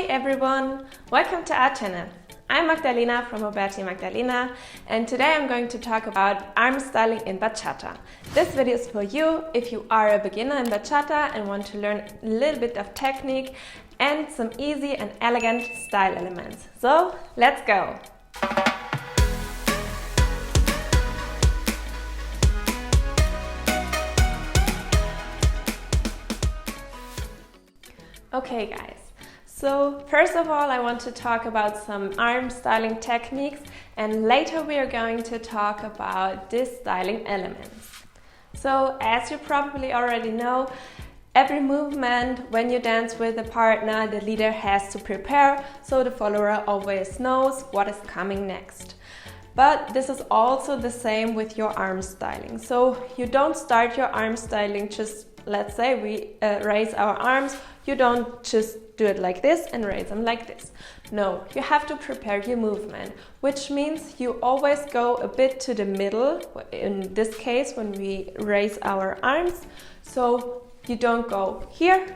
Hey everyone, welcome to our channel. I'm Magdalena from Roberto Magdalena, and today I'm going to talk about arm styling in Bachata. This video is for you if you are a beginner in Bachata and want to learn a little bit of technique and some easy and elegant style elements. So let's go! Okay guys, so first of all I want to talk about some arm styling techniques, and later we are going to talk about these styling elements. So as you probably already know, every movement when you dance with a partner, the leader has to prepare so the follower always knows what is coming next. But this is also the same with your arm styling. So you don't start your arm styling just, let's say we raise our arms, you don't just do it like this and raise them like this. No, you have to prepare your movement, which means you always go a bit to the middle, in this case when we raise our arms. So you don't go here,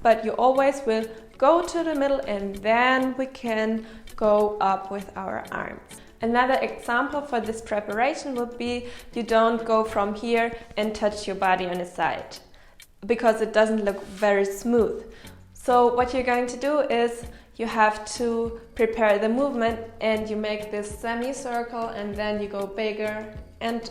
but you always will go to the middle and then we can go up with our arms. Another example for this preparation would be you don't go from here and touch your body on the side, because it doesn't look very smooth. So what you're going to do is you have to prepare the movement and you make this semicircle and then you go bigger and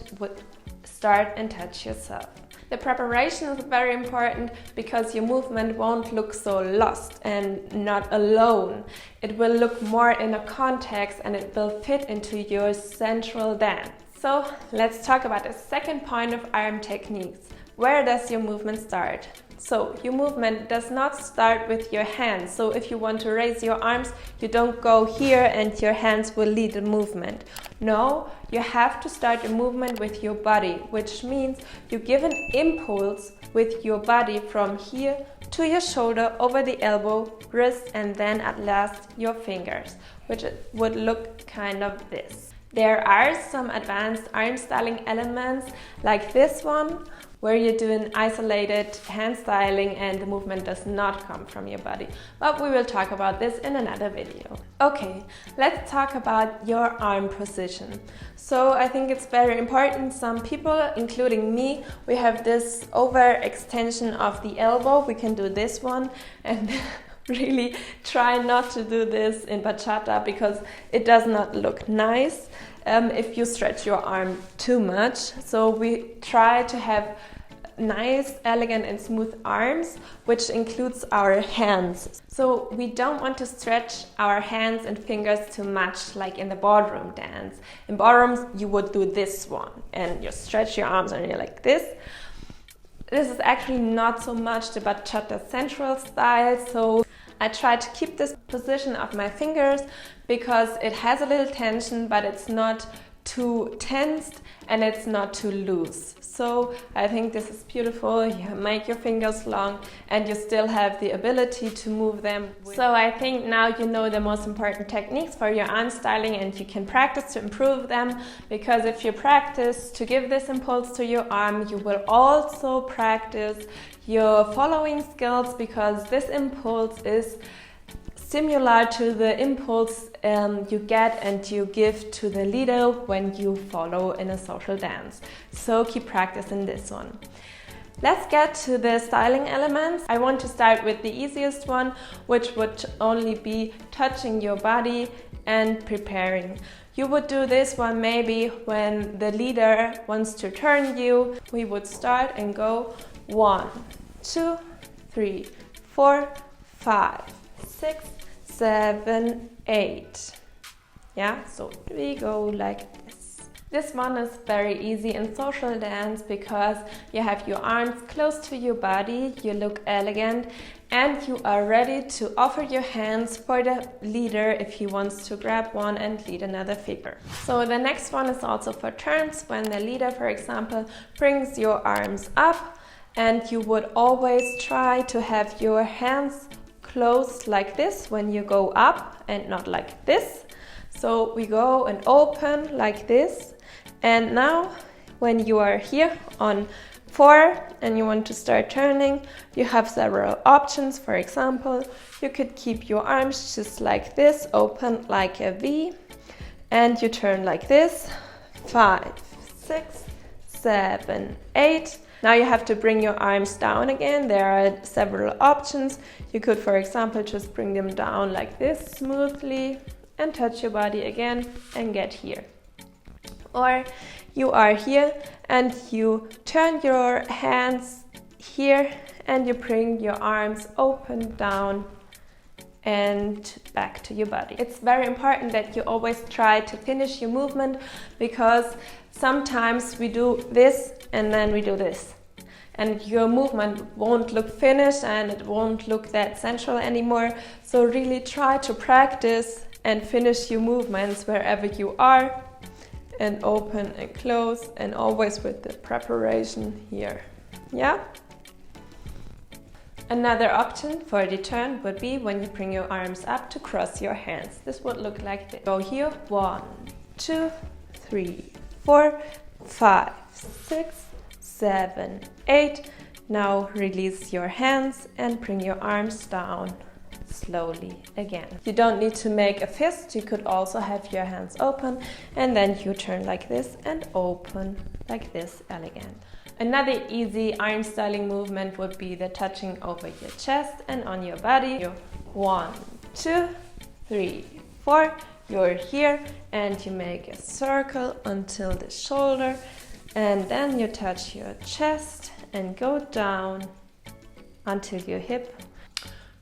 start and touch yourself. The preparation is very important because your movement won't look so lost and not alone. It will look more in a context and it will fit into your central dance. So let's talk about the second point of arm techniques. Where does your movement start? So your movement does not start with your hands. So if you want to raise your arms, you don't go here and your hands will lead the movement. No, you have to start the movement with your body, which means you give an impulse with your body from here to your shoulder, over the elbow, wrist, and then at last your fingers, which would look kind of this. There are some advanced arm styling elements like this one, where you do an isolated hand styling and the movement does not come from your body. But we will talk about this in another video. Okay, let's talk about your arm position. So I think it's very important. Some people, including me, we have this overextension of the elbow. We can do this one and really try not to do this in Bachata because it does not look nice if you stretch your arm too much. So we try to have nice, elegant and smooth arms, which includes our hands. So we don't want to stretch our hands and fingers too much like in the ballroom dance. In ballrooms you would do this one and you stretch your arms and you're like this. This is actually not so much the Bachata central style, so I try to keep this position of my fingers because it has a little tension, but it's not too tensed and it's not too loose. So I think this is beautiful. You make your fingers long and you still have the ability to move them. So I think now you know the most important techniques for your arm styling and you can practice to improve them, because if you practice to give this impulse to your arm, you will also practice your following skills, because this impulse is similar to the impulse you get and you give to the leader when you follow in a social dance. So keep practicing this one. Let's get to the styling elements. I want to start with the easiest one, which would only be touching your body and preparing. You would do this one maybe when the leader wants to turn you. We would start and go 1, 2, 3, 4, 5, 6, 7, 8. Yeah, so we go like this. This one is very easy in social dance because you have your arms close to your body, you look elegant, and you are ready to offer your hands for the leader if he wants to grab one and lead another figure. So the next one is also for turns, when the leader, for example, brings your arms up, and you would always try to have your hands close like this when you go up and not like this. So we go and open like this, and now when you are here on 4 and you want to start turning, you have several options. For example, you could keep your arms just like this, open like a V, and you turn like this. 5, 6, 7, 8. Now you have to bring your arms down again. There are several options. You could, for example, just bring them down like this smoothly and touch your body again and get here. Or you are here and you turn your hands here and you bring your arms open down and back to your body. It's very important that you always try to finish your movement, because sometimes we do this and then we do this, and your movement won't look finished and it won't look that sensual anymore. So really try to practice and finish your movements wherever you are, and open and close, and always with the preparation here. Yeah? Another option for the turn would be when you bring your arms up to cross your hands. This would look like this. Go here, 1, 2, 3, 4, 5, 6, 7, 8. Now release your hands and bring your arms down slowly again. You don't need to make a fist. You could also have your hands open, and then you turn like this and open like this, elegant. Another easy arm styling movement would be the touching over your chest and on your body. 1, 2, 3, 4. You're here and you make a circle until the shoulder, and then you touch your chest and go down until your hip.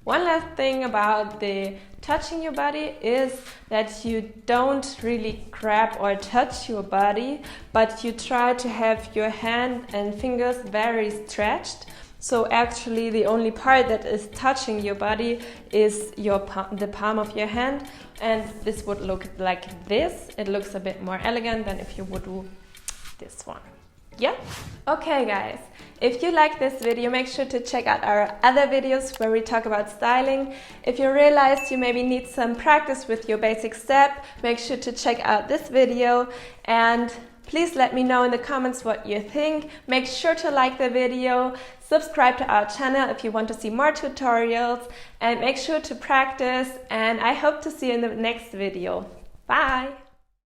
One last thing about the touching your body is that you don't really grab or touch your body, but you try to have your hand and fingers very stretched. So actually the only part that is touching your body is the palm of your hand, and this would look like this. It looks a bit more elegant than if you would do this one. Yeah? Okay guys, if you like this video, make sure to check out our other videos where we talk about styling. If you realize you maybe need some practice with your basic step, make sure to check out this video, and please let me know in the comments what you think. Make sure to like the video, subscribe to our channel if you want to see more tutorials, and make sure to practice, and I hope to see you in the next video. Bye!